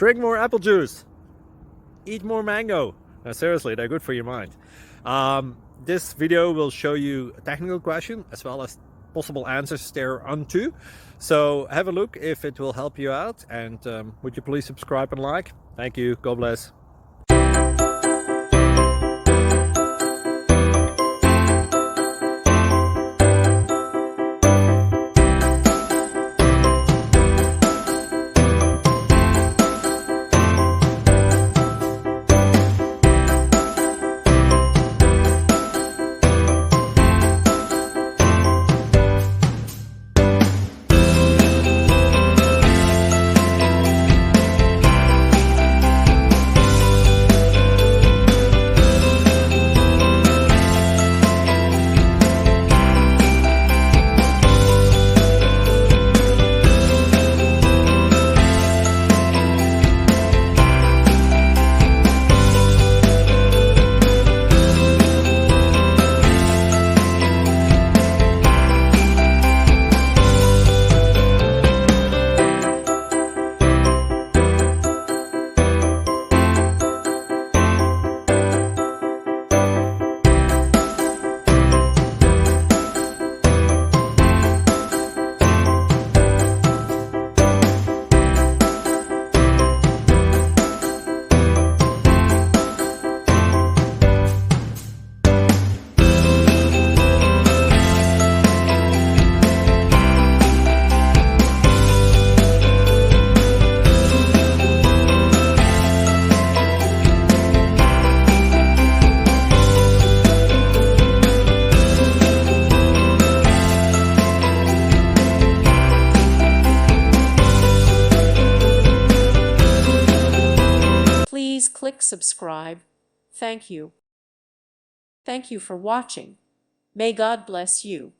drink more apple juice, eat more mango. No, seriously, they're good for your mind. This video will show you a technical question as well as possible answers thereunto. So have a look if it will help you out, and would you please subscribe and like? Thank you. God bless. Please click subscribe. Thank you. Thank you for watching. May God bless you.